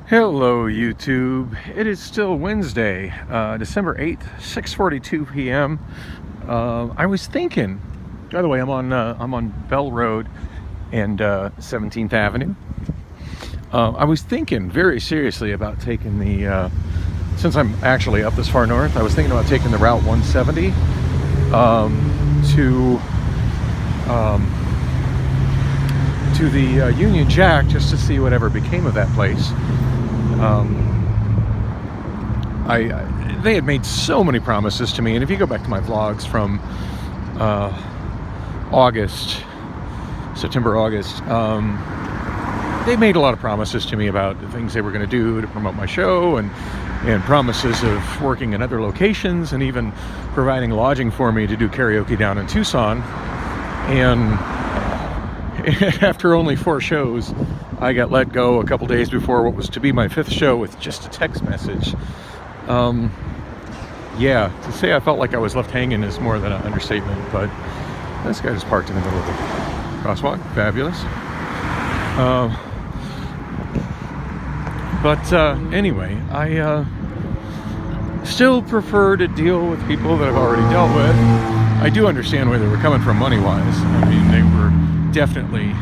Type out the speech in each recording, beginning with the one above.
Hello YouTube. It is still Wednesday, December 8th, 6:42 p.m. I was thinking, by the way, I'm on Bell Road and 17th Avenue. I was thinking very seriously about taking the since I'm actually up this far north, I was thinking about taking the Route 170 to the Union Jack, just to see whatever became of that place. They had made so many promises to me, and if you go back to my vlogs from September, August, they made a lot of promises to me about the things they were going to do to promote my show, and promises of working in other locations, and even providing lodging for me to do karaoke down in Tucson. And after only 4 shows, I got let go a couple days before what was to be my 5th show with just a text message. Yeah, to say I felt like I was left hanging is more than an understatement, but this guy just parked in the middle of the crosswalk. Fabulous. Anyway, I still prefer to deal with people that I've already dealt with. I do understand where they were coming from money-wise. I mean, they were definitely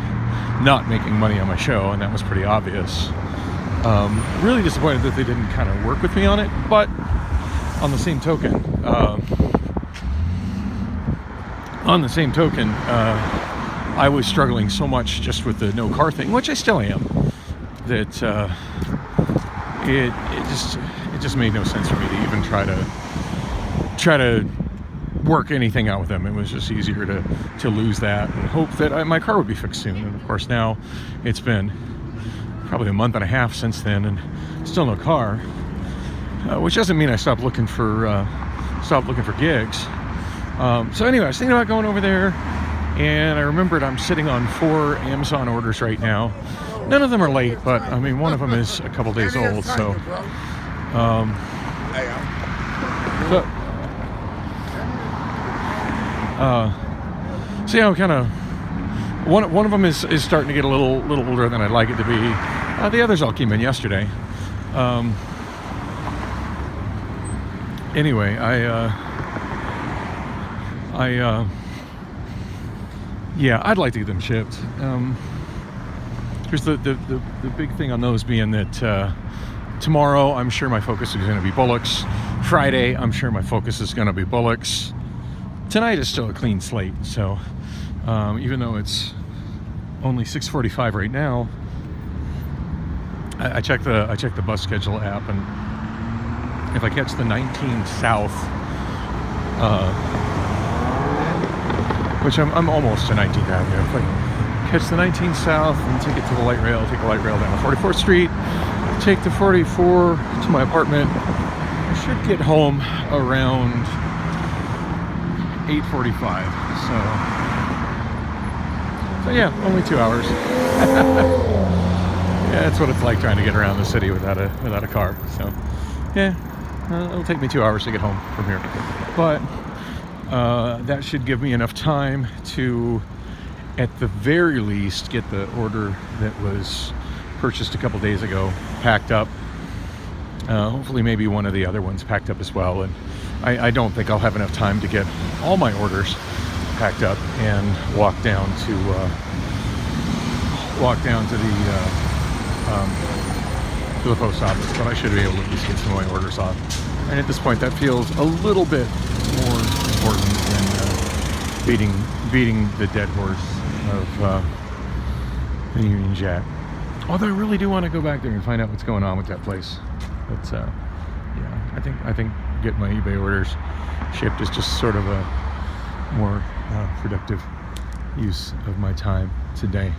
not making money on my show, and that was pretty obvious. Really disappointed that they didn't kind of work with me on it, but on the same token, I was struggling so much just with the no car thing, which I still am, that it just made no sense for me to even try to work anything out with them. It was just easier to lose that and hope that my car would be fixed soon. And of course now it's been probably a month and a half since then, and still no car, which doesn't mean I stopped looking for gigs. So anyway, I was thinking about going over there, and I remembered I'm sitting on 4 Amazon orders right now. None of them are late, but I mean, one of them is a couple days old, so yeah, I'm kind of one of them is starting to get a little older than I'd like it to be. The others all came in yesterday. Anyway, yeah, I'd like to get them shipped. Here's the big thing on those being that tomorrow I'm sure my focus is going to be Bullocks. Friday I'm sure my focus is going to be Bullocks. Tonight is still a clean slate, so even though it's only 6:45 right now, I checked the bus schedule app, and if I catch the 19 South, which I'm almost to 19th Avenue, if I catch the 19 South and take it to the light rail, take the light rail down to 44th Street, take the 44 to my apartment, I should get home around 8:45. So yeah, only 2 hours. Yeah, that's what it's like trying to get around the city without a car. So yeah, it'll take me 2 hours to get home from here, but that should give me enough time to, at the very least, get the order that was purchased a couple days ago packed up. Hopefully maybe one of the other ones packed up as well, and I don't think I'll have enough time to get all my orders packed up and walk down to the post office, but I should be able to at least get some of my orders off. And at this point, that feels a little bit more important than beating the dead horse of the Union Jack. Although I really do want to go back there and find out what's going on with that place. But yeah, I think getting my eBay orders shipped is just sort of a more productive use of my time today.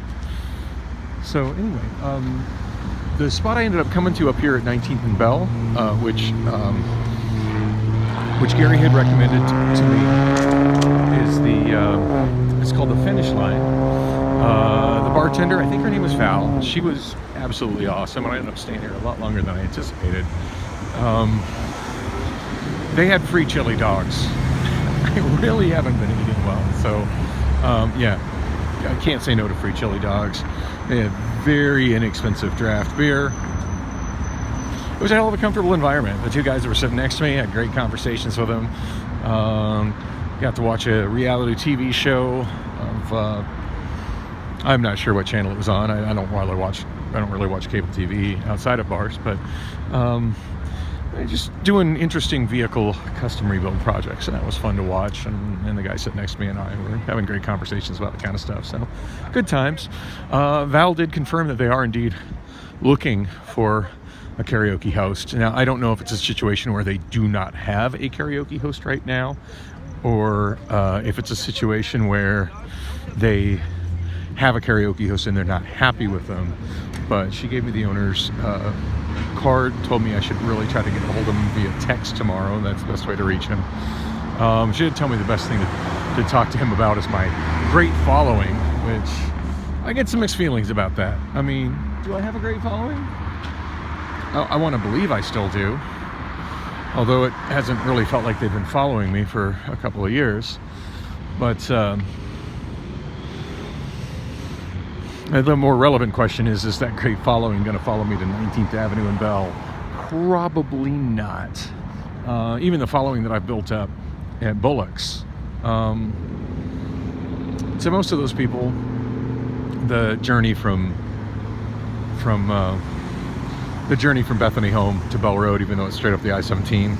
So anyway, the spot I ended up coming to up here at 19th and Bell, which Gary had recommended to me, is it's called the Finishline. The bartender, I think her name was Val. She was absolutely awesome, and I ended up staying here a lot longer than I anticipated. They had free chili dogs. I really haven't been eating well, so yeah, I can't say no to free chili dogs. They had very inexpensive draft beer. it was a hell of a comfortable environment. The two guys that were sitting next to me, I had great conversations with them. Got to watch a reality TV show of, I'm not sure what channel it was on. I don't really watch cable TV outside of bars, but just doing interesting vehicle custom rebuild projects, and that was fun to watch. And the guy sitting next to me and I were having great conversations about the kind of stuff. So good times. Val did confirm that they are indeed looking for a karaoke host. Now, I don't know if it's a situation where they do not have a karaoke host right now, or if it's a situation where they have a karaoke host and they're not happy with them. But she gave me the owner's card, told me I should really try to get a hold of him via text tomorrow. That's the best way to reach him. She did tell me the best thing to talk to him about is my great following, which I get some mixed feelings about that. I mean, do I have a great following? I want to believe I still do, although it hasn't really felt like they've been following me for a couple of years. But the more relevant question is that great following going to follow me to 19th Avenue and Bell? Probably not. Even the following that I've built up at Bullock's. To most of those people, the journey from Bethany home to Bell Road, even though it's straight up the I-17,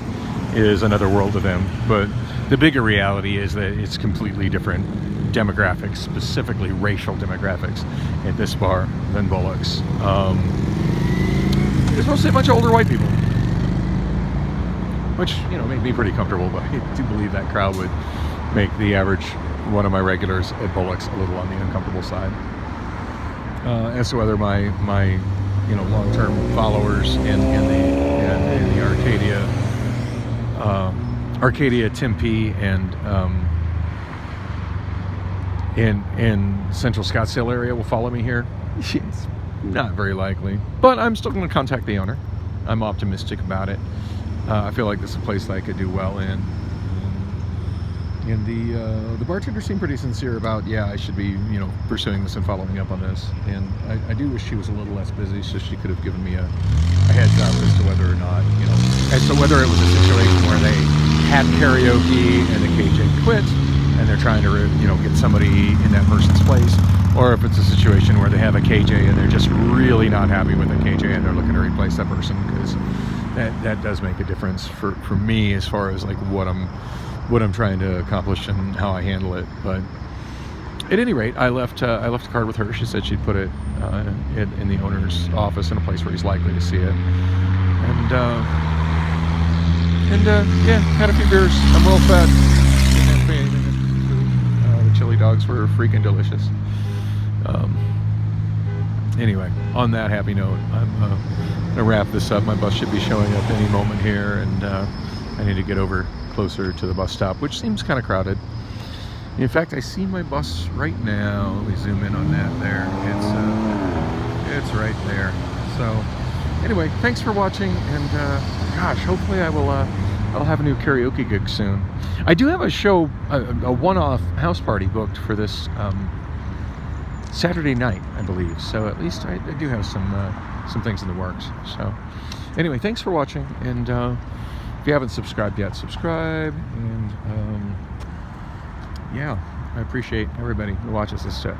is another world to them. But the bigger reality is that it's completely different demographics, specifically racial demographics, at this bar than Bullock's. It's mostly a bunch of older white people, which, you know, made me pretty comfortable, but I do believe that crowd would make the average one of my regulars at Bullock's a little on the uncomfortable side. As to whether my you know, long-term followers in the Arcadia, Tempe, and in Central Scottsdale area will follow me here. It's not very likely, but I'm still going to contact the owner. I'm optimistic about it. I feel like this is a place that I could do well in. And the bartender seemed pretty sincere about, yeah, I should be, you know, pursuing this and following up on this. And I do wish she was a little less busy, so she could have given me a heads up as to whether or not, you know, as to whether it was a situation where they had karaoke and the KJ quit and they're trying to, you know, get somebody in that person's place, or if it's a situation where they have a KJ and they're just really not happy with the KJ and they're looking to replace that person, because that does make a difference for me as far as like what I'm trying to accomplish and how I handle it. But at any rate, I left a card with her. She said she'd put it in the owner's office in a place where he's likely to see it. And yeah, had a few beers. I'm well fed. The chili dogs were freaking delicious. Anyway, on that happy note, I'm gonna wrap this up. My bus should be showing up any moment here, and I need to get over closer to the bus stop, which seems kind of crowded. In fact, I see my bus right now. Let me zoom in on that there. It's right there. So anyway, thanks for watching, and gosh, hopefully I'll have a new karaoke gig soon. I do have a show, a one-off house party booked for this Saturday night, I believe. So at least I do have some things in the works. So anyway, thanks for watching, and if you haven't subscribed yet, subscribe. And yeah, I appreciate everybody who watches this stuff.